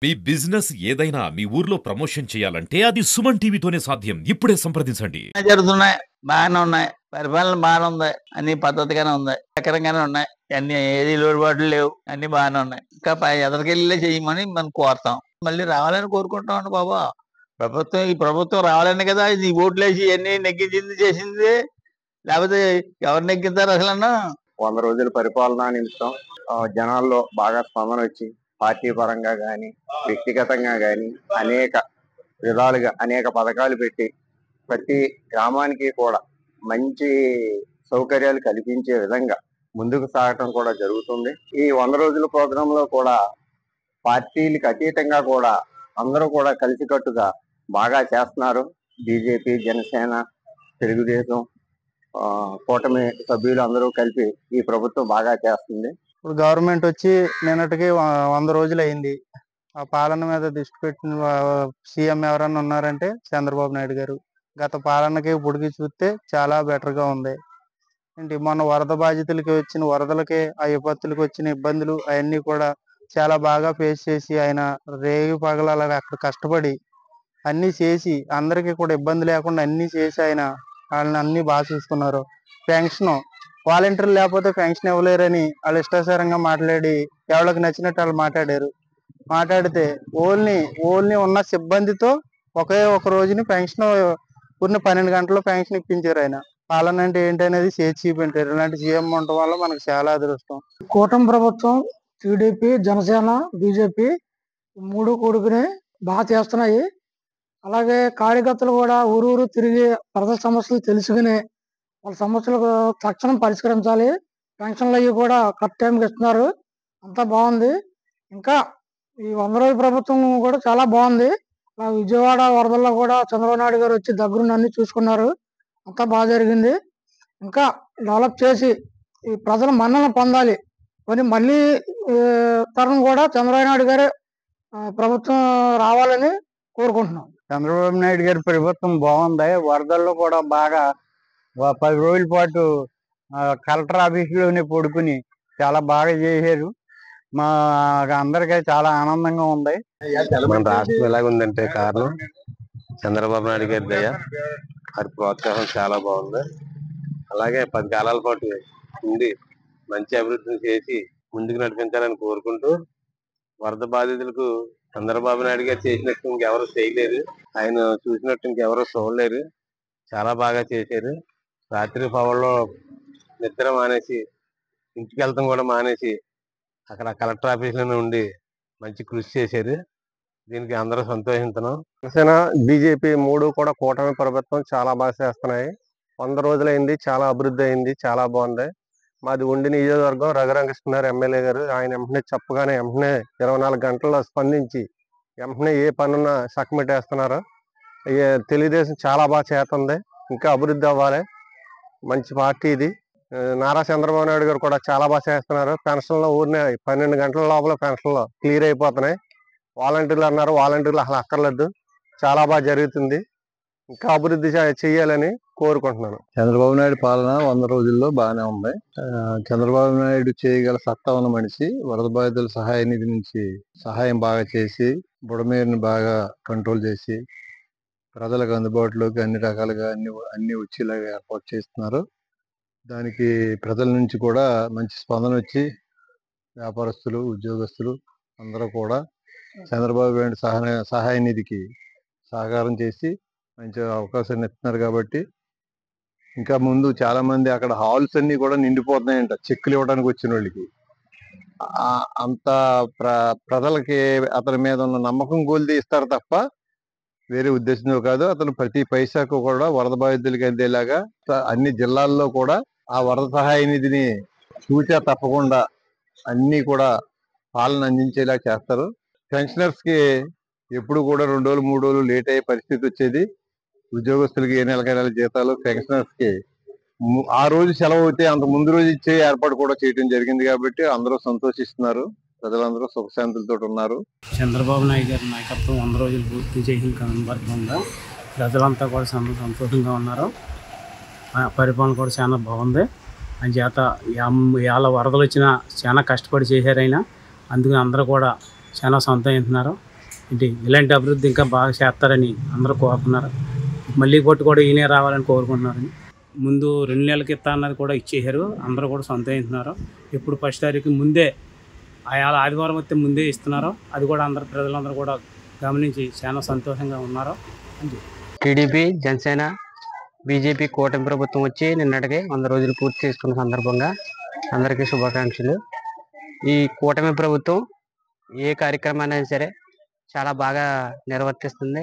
మీ business ఏదైనా మీ ఊర్లో promotion చేయాలంటే అది సుమన్ టీవీతోనే సాధ్యం. ఇప్పుడే సంప్రదించండి. జరుగుతున్నాయి, బాగానే ఉన్నాయి. పరిపాలన బాగానే ఉంది, అన్ని పద్ధతిగానే ఉంది, చక్కరంగానే ఉన్నాయి. అన్ని ఏది లోటుపాట్లు లేవు, అన్ని బాగానే ఉన్నాయి. ఇంకా ఎదరికెళ్ళే చేయమని మనం కోరుతాం. మళ్ళీ రావాలని కోరుకుంటాం అండి బాబా. ఈ ప్రభుత్వం రావాలని కదా ఈ ఓట్లేసి ఇవన్నీ నెగ్గించింది చేసింది. లేకపోతే ఎవరు నెగ్గిస్తారు అసలన్నా? 100 రోజుల పరిపాలన నిమిత్తం జనాల్లో బాగా స్పందన వచ్చి పార్టీ పరంగా గాని వ్యక్తిగతంగా గాని అనేక విధాలుగా అనేక పథకాలు పెట్టి ప్రతి గ్రామానికి కూడా మంచి సౌకర్యాలు కల్పించే విధంగా ముందుకు సాగటం కూడా జరుగుతుంది. ఈ 100 రోజుల ప్రోగ్రామ్ లో కూడా పార్టీలకు అతీతంగా కూడా అందరూ కూడా కలిసికట్టుగా బాగా చేస్తున్నారు. బీజేపీ, జనసేన, తెలుగుదేశం కూటమి సభ్యులు అందరూ కలిపి ఈ ప్రభుత్వం బాగా చేస్తుంది. ఇప్పుడు గవర్నమెంట్ వచ్చి నిన్నటికి 100 రోజులు అయింది. ఆ పాలన మీద దృష్టి పెట్టిన సీఎం ఎవరన్నా ఉన్నారంటే చంద్రబాబు నాయుడు గారు. గత పాలనకి ఇప్పటికి చూస్తే చాలా బెటర్ గా ఉంది. ఏంటి మొన్న వరద బాధితులకి వచ్చిన వరదలకి ఆ విపత్తులకి వచ్చిన ఇబ్బందులు అవన్నీ కూడా చాలా బాగా ఫేస్ చేసి ఆయన రేగి పగలలాగా అక్కడ కష్టపడి అన్ని చేసి అందరికీ కూడా ఇబ్బంది లేకుండా అన్ని చేసి ఆయన వాళ్ళని అన్ని బాగా చూసుకున్నారు. పెన్షన్ వాలంటీర్లు లేకపోతే పెన్షన్ ఇవ్వలేరని వాళ్ళు ఇష్టాసారంగా మాట్లాడి ఎవరికి నచ్చినట్టు వాళ్ళు మాట్లాడితే ఓన్లీ ఉన్న సిబ్బందితో ఒకే ఒక రోజుని పెన్షన్ ఉన్న 12 గంటల్లో పెన్షన్ ఇప్పించారు. ఆయన పాలన అంటే ఏంటనేది చేసి చూపించారు. ఇలాంటి సీఎం ఉండటం వల్ల మనకు చాలా అదృష్టం. కూటమి ప్రభుత్వం టీడీపీ, జనసేన, బీజేపీ మూడు కూడుకుని బాగా చేస్తున్నాయి. అలాగే కార్యకర్తలు కూడా ఊరు తిరిగి ప్రజల సమస్యలు తెలుసుకుని వాళ్ళ సమస్యలకు తక్షణం పరిష్కరించాలి. పెన్షన్లు అవి కూడా కరెక్ట్ టైంకి ఇస్తున్నారు. అంతా బాగుంది. ఇంకా ఈ 100 రోజుల ప్రభుత్వం కూడా చాలా బాగుంది. విజయవాడ వరదల్లో కూడా చంద్రబాబు నాయుడు గారు వచ్చి దగ్గరుండి అన్ని చూసుకున్నారు. అంతా బాగా జరిగింది. ఇంకా డెవలప్ చేసి ఈ ప్రజల మన్నన పొందాలి అని మళ్ళీ తరం కూడా చంద్రబాబు నాయుడు గారే ప్రభుత్వం రావాలని కోరుకుంటున్నాం. చంద్రబాబు నాయుడు గారి ప్రభుత్వం బాగుంది. వరదల్లో కూడా బాగా 10 రోజుల పాటు కలెక్టర్ ఆఫీసులోనే పడుకుని చాలా బాగా చేశారు. మా అందరికీ చాలా ఆనందంగా ఉంది. మన రాష్ట్రం ఎలాగుందంటే కారణం చంద్రబాబు నాయుడు గారి దయ, వారి ప్రోత్సాహం చాలా బాగుంది. అలాగే 10 కాలాల పాటు ఉండి మంచి అభివృద్ధిని చేసి ముందుకు నడిపించాలని కోరుకుంటూ, వరద బాధితులకు చంద్రబాబు నాయుడు గారు చేసినట్టు ఇంకెవరు చేయలేరు, ఆయన చూసినట్టు ఇంకెవరు చూడలేరు. చాలా బాగా చేశారు. రాత్రి పవన్లో నిద్ర మానేసి ఇంటికి వెళ్తాం కూడా మానేసి అక్కడ కలెక్టర్ ఆఫీసులోనే ఉండి మంచి కృషి చేశారు. దీనికి అందరూ సంతోషిస్తున్నాం. జనసేన, బీజేపీ మూడు కూడా కూటమి ప్రభుత్వం చాలా బాగా చేస్తున్నాయి. 100 రోజులైంది, చాలా అభివృద్ధి అయింది, చాలా బాగుంది. మాది ఉండి నియోజకవర్గం రఘురామకృష్ణగారు ఎమ్మెల్యే గారు. ఆయన వెంటనే చెప్పగానే వెంటనే 24 గంటల్లో స్పందించి వెంటనే ఏ పనున్నా సక్మెట్టేస్తున్నారు. తెలుగుదేశం చాలా బాగా చేస్తుంది, ఇంకా అభివృద్ధి అవ్వాలి. మంచి పార్టీ ఇది. నారా చంద్రబాబు నాయుడు గారు కూడా చాలా బాగా చేస్తున్నారు. పెన్షన్లో ఊరినే 12 గంటల లోపల పెన్షన్లు క్లియర్ అయిపోతున్నాయి. వాలంటీర్లు అన్నారు, వాలంటీర్లు అసలు అక్కర్లేదు. చాలా బాగా జరుగుతుంది. ఇంకా అభివృద్ధి చేయాలని కోరుకుంటున్నాను. చంద్రబాబు నాయుడు పాలన 100 రోజుల్లో బాగానే ఉంది. చంద్రబాబు నాయుడు చేయగల సత్తా ఉన్న మనిషి. వరద బాధితుల సహాయ నిధి నుంచి సహాయం బాగా చేసి బుడమేరుని బాగా కంట్రోల్ చేసి ప్రజలకు అందుబాటులోకి అన్ని రకాలుగా అన్ని వచ్చేలాగా ఏర్పాటు చేస్తున్నారు. దానికి ప్రజల నుంచి కూడా మంచి స్పందన వచ్చి వ్యాపారస్తులు, ఉద్యోగస్తులు అందరూ కూడా చంద్రబాబు నాయుడు సహాయ నిధికి సహకారం చేసి మంచి అవకాశాన్ని ఇస్తున్నారు. కాబట్టి ఇంకా ముందు చాలా మంది అక్కడ హాల్స్ అన్ని కూడా నిండిపోతున్నాయంట చెక్కులు ఇవ్వడానికి వచ్చిన వాళ్ళకి. అంత ప్రజలకి అతని మీద ఉన్న నమ్మకం కొలిది ఇస్తారు తప్ప వేరే ఉద్దేశంతో కాదు. అతను ప్రతి పైసాకు కూడా వరద బాధితులకి అందేలాగా అన్ని జిల్లాల్లో కూడా ఆ వరద సహాయ నిధిని చూచా తప్పకుండా అన్ని కూడా పాలన అందించేలా చేస్తారు. పెన్షనర్స్ కి ఎప్పుడు కూడా 2 రోజులు 3 రోజులు లేట్ అయ్యే పరిస్థితి వచ్చేది. ఉద్యోగస్తులకి ఏ నెల జీతాలు, పెన్షనర్స్ కి ఆ రోజు సెలవు అయితే అంత ముందు రోజు ఇచ్చే ఏర్పాటు కూడా చేయడం జరిగింది. కాబట్టి అందరూ సంతోషిస్తున్నారు. ప్రజలందరూ సుఖశాంతులతో ఉన్నారు. చంద్రబాబు నాయుడు గారి నాయకత్వం 100 రోజులు పూర్తి చేసిన సందర్భంగా ప్రజలంతా కూడా సంతోషంగా ఉన్నారు. పరిపాలన కూడా చాలా బాగుంది. అని చేత ఇవాళ వరదలు వచ్చినా చాలా కష్టపడి చేశారైనా అందుకని అందరూ కూడా చాలా సంతోషిస్తున్నారు. ఇలాంటి అభివృద్ధి ఇంకా బాగా చేస్తారని అందరూ కోరుతున్నారు. మళ్ళీ పొట్టు కూడా ఈయనే రావాలని కోరుకుంటున్నారని. ముందు 2 నెలలకి ఇస్తా అన్నది కూడా ఇచ్చేసారు. అందరూ కూడా సంతోషిస్తున్నారు. ఇప్పుడు 1 తారీఖు ముందే ఆదివారం వస్తే ముందే ఇస్తున్నారు. అది కూడా ప్రజలందరూ కూడా గమనించి చాలా సంతోషంగా ఉన్నారు అని చెప్పి. టీడీపీ, జనసేన, బీజేపీ కూటమి ప్రభుత్వం వచ్చి నిన్నటికి 100 రోజులు పూర్తి చేసుకున్న సందర్భంగా అందరికీ శుభాకాంక్షలు. ఈ కూటమి ప్రభుత్వం ఏ కార్యక్రమాన్ని సరే చాలా బాగా నిర్వర్తిస్తుంది.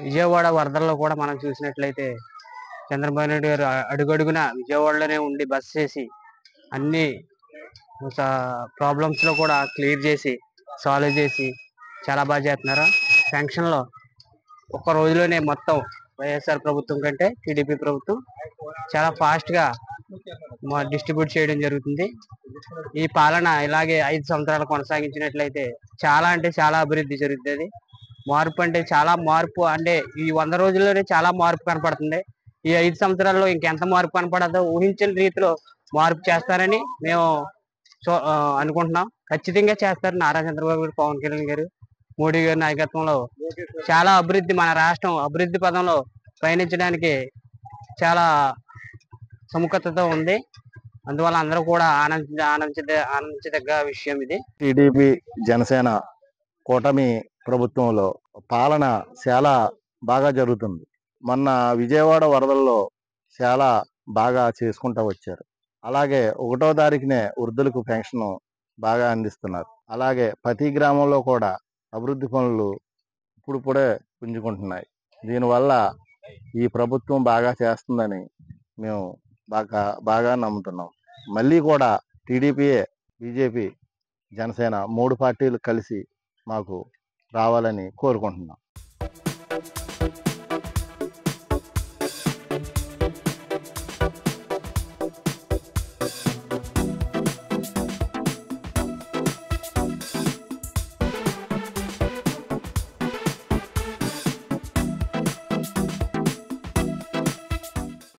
విజయవాడ వరదల్లో కూడా మనం చూసినట్లయితే చంద్రబాబు నాయుడు గారు అడుగడుగున విజయవాడలోనే ఉండి బస్ చేసి అన్ని ప్రాబ్లమ్స్ లో కూడా క్లియర్ చేసి సాల్వ్ చేసి చాలా బాగా చేస్తున్నారు. శాంక్షన్లో ఒక్క రోజులోనే మొత్తం వైఎస్ఆర్ ప్రభుత్వం కంటే టీడీపీ ప్రభుత్వం చాలా ఫాస్ట్ గా డిస్ట్రిబ్యూట్ చేయడం జరుగుతుంది. ఈ పాలన ఇలాగే 5 సంవత్సరాలు కొనసాగించినట్లయితే చాలా అంటే చాలా అభివృద్ధి జరుగుతుంది. మార్పు అంటే చాలా మార్పు, అంటే ఈ 100 రోజుల్లోనే చాలా మార్పు కనపడుతుంది. ఈ 5 సంవత్సరాల్లో ఇంకెంత మార్పు కనపడదో ఊహించిన రీతిలో మార్పు చేస్తారని మేము అనుకుంటున్నాం. ఖచ్చితంగా చేస్తారు. నారా చంద్రబాబు గారు, పవన్ కళ్యాణ్ గారు, మోడీ గారి నాయకత్వంలో చాలా అభివృద్ధి, మన రాష్ట్రం అభివృద్ధి పదంలో పయనించడానికి చాలా సముఖతతో ఉంది. అందువల్ల అందరూ కూడా ఆనందించదగ్గ విషయం ఇది. టీడీపీ, జనసేన కూటమి ప్రభుత్వంలో పాలన చాలా బాగా జరుగుతుంది. మొన్న విజయవాడ వరదల్లో చాలా బాగా చేసుకుంటూ వచ్చారు. అలాగే 1వ తారీఖునే వృద్ధులకు పెన్షన్ బాగా అందిస్తున్నారు. అలాగే ప్రతి గ్రామంలో కూడా అభివృద్ధి పనులు ఇప్పుడే పుంజుకుంటున్నాయి. దీనివల్ల ఈ ప్రభుత్వం బాగా చేస్తుందని మేము బాగా నమ్ముతున్నాం. మళ్ళీ కూడా టీడీపీయే, బీజేపీ, జనసేన 3 పార్టీలు కలిసి మాకు రావాలని కోరుకుంటున్నాం.